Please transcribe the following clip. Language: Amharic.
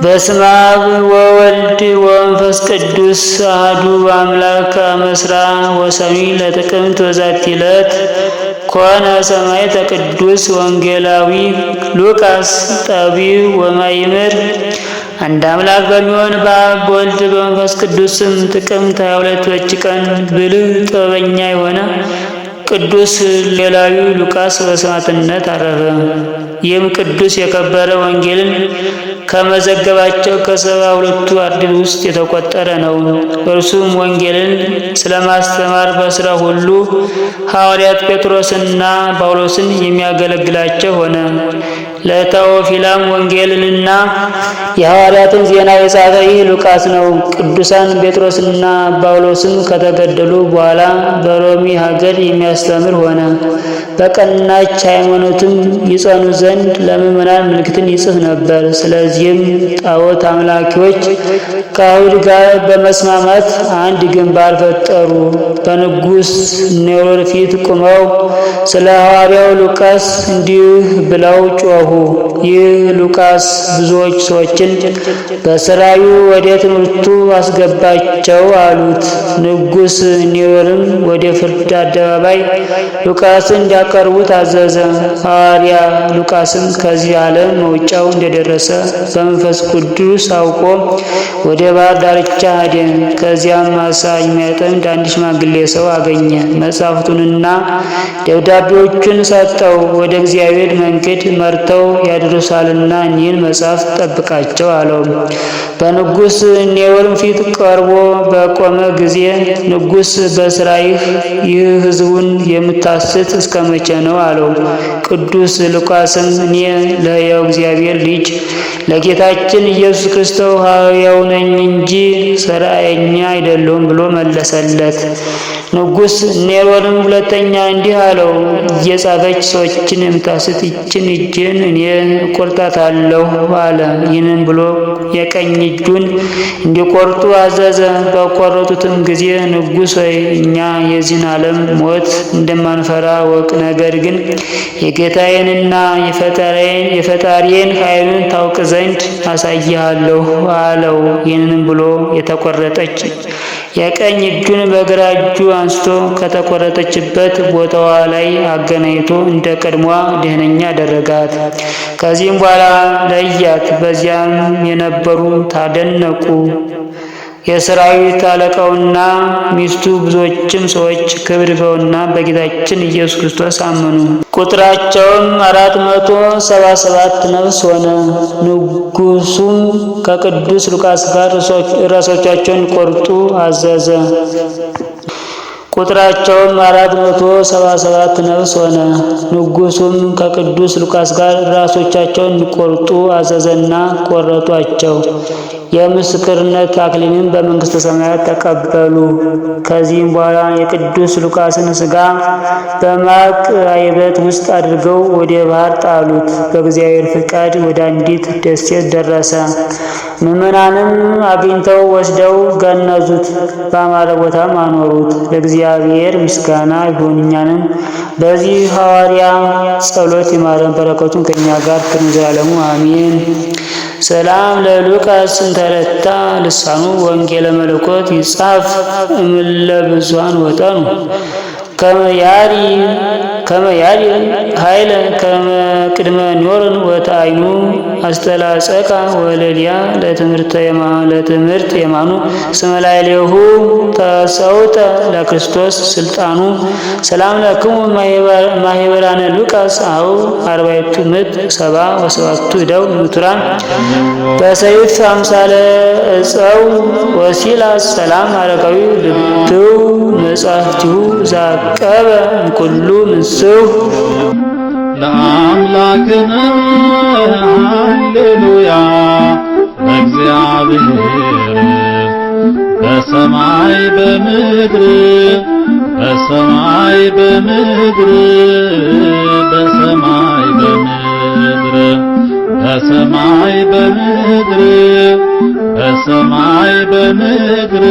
በስመ አብ ወወልድ ወመንፈስ ቅዱስ አሐዱ አምላክ አመስራ ወሰሚ ለጥቅምት በዛቲ ዕለት ኮነ ሰማዕተ ቅዱስ ወንጌላዊ ሉቃስ ጠቢብ ወማእምር። አንድ አምላክ በሚሆን በአብ በወልድ በመንፈስ ቅዱስ ስም ጥቅምት 22 በዚች ቀን ብልህ ጥበበኛ የሆነ ቅዱስ ወንጌላዊ ሉቃስ በሰማዕትነት አረፈ። ይህም ቅዱስ የከበረ ወንጌልን ከመዘገባቸው ከ72ቱ አርድእት ውስጥ የተቆጠረ ነው። እርሱም ወንጌልን ስለማስተማር በሥራ ሁሉ ሐዋርያት ጴጥሮስና ጳውሎስን የሚያገለግላቸው ሆነ። ለቴዎፊላም ወንጌልንና የሐዋርያትን ዜና የጻፈ ይህ ሉቃስ ነው። ቅዱሳን ጴጥሮስና ጳውሎስም ከተገደሉ በኋላ በሮሚ ሀገር የሚያስተምር ሆነ። በቀናች ሃይማኖትም ይጸኑ ዘንድ ለምዕመናን ምልክትን ይጽፍ ነበር። ስለዚህም ጣዖት አምላኪዎች ከአይሁድ ጋር በመስማማት አንድ ግንባር ፈጠሩ። በንጉሥ ኔሮን ፊት ቆመው ስለ ሐዋርያው ሉቃስ እንዲህ ብለው ጮኹ። ይህ ሉቃስ ብዙዎች ሰዎችን በሥራዩ ወደ ትምህርቱ አስገባቸው አሉት። ንጉሥ ኔሮንም ወደ ፍርድ አደባባይ ሉቃስን እንዲያቀርቡት አዘዘ። ሐዋርያ ሉቃስም ከዚህ ዓለም መውጫው እንደደረሰ በመንፈስ ቅዱስ አውቆ ወደ ባህር ዳርቻ ሄደ። ከዚያም ዓሣ የሚያጠምድ አንድ ሽማግሌ ሰው አገኘ። መጻሕፍቱንና ደብዳቤዎቹን ሰጠው። ወደ እግዚአብሔር መንገድ መርተው ያደርሳልና እኒህን መጻሕፍት ጠብቃቸው አለው። በንጉሥ ኔሮን ፊት ቀርቦ በቆመ ጊዜ ንጉሥ በሥራይህ ይህ ሕዝቡን የምታስት እስከ መቼ ነው አለው። ቅዱስ ሉቃስም እኔ ለሕያው እግዚአብሔር ልጅ ለጌታችን ኢየሱስ ክርስቶስ ሕያው ነኝ እንጂ ሠራየኛ አይደለሁም ብሎ መለሰለት። ንጉሥ ኔሮንም ሁለተኛ እንዲህ አለው፣ እየጻፈች ሰዎችን የምታስት ይችን እጅን እኔ እቆርጣታለሁ አለ። ይህንን ብሎ የቀኝ እጁን እንዲቆርጡ አዘዘ። በቆረጡትም ጊዜ ንጉሥ ሆይ እኛ የዚህን ዓለም ሞት እንደማንፈራ ወቅ፣ ነገር ግን የጌታዬንና የፈጣሪዬን ኃይሉን ታውቅ ዘንድ አሳይሃለሁ አለው። ይህንን ብሎ የተቆረጠች የቀኝ እጁን በግራ እጁ አንስቶ ከተቆረጠችበት ቦታዋ ላይ አገናኝቶ እንደ ቀድሞዋ ደህነኛ አደረጋት። ከዚህም በኋላ ለያት። በዚያም የነበሩ ታደነቁ። የሰራዊት አለቃውና ሚስቱ ብዙዎችም ሰዎች ክብር ይግባውና በጌታችን ኢየሱስ ክርስቶስ አመኑ። ቁጥራቸውም 477 ነፍስ ሆነ። ንጉሡም ከቅዱስ ሉቃስ ጋር ራሶቻቸውን ቆርጡ አዘዘ። ቁጥራቸውም 477 ነፍስ ሆነ። ንጉሡም ከቅዱስ ሉቃስ ጋር ራሶቻቸውን እንዲቆርጡ አዘዘና ቆረጧቸው። የምስክርነት አክሊልን በመንግሥተ ሰማያት ተቀበሉ። ከዚህም በኋላ የቅዱስ ሉቃስን ሥጋ በማቅ አይበት ውስጥ አድርገው ወደ ባህር ጣሉት። በእግዚአብሔር ፍቃድ ወደ አንዲት ደሴት ደረሰ። ምዕመናንም አግኝተው ወስደው ገነዙት፣ በአማረ ቦታም አኖሩት። ለእግዚአብሔር ምስጋና ይሁን፣ እኛንም በዚህ ሐዋርያ ጸሎት ይማረን፣ በረከቱን ከእኛ ጋር ትኑር ለዘላለሙ አሜን። ሰላም ለሉቃስ እንተረታ ልሳኑ ወንጌለ መለኮት ይጻፍ እምለ ብዙኃን ወጠኑ ከመያሪ ኃይለ ከመቅድመ ኖርን ወታይኑ አስተላጸቃ ወለሊያ ለትምህርት የማኑ ስመላይሌሁ ተሰውጠ ለክርስቶስ ስልጣኑ። ሰላም ለክሙ ማህበራነ ሉቃስ አው 40 ምት 77 እደው ምቱራን በሰይፍ አምሳለ እፀው ወሲላስ ሰላም አረጋዊ ልብው መጻሕፍቲሁ ዛቀበ ኩሉ ምንስው ለአምላክነ ሃሌሉያ ለእግዚአብሔር በሰማይ በምድር በሰማይ በምድር በሰማይ በምድር በሰማይ በምድር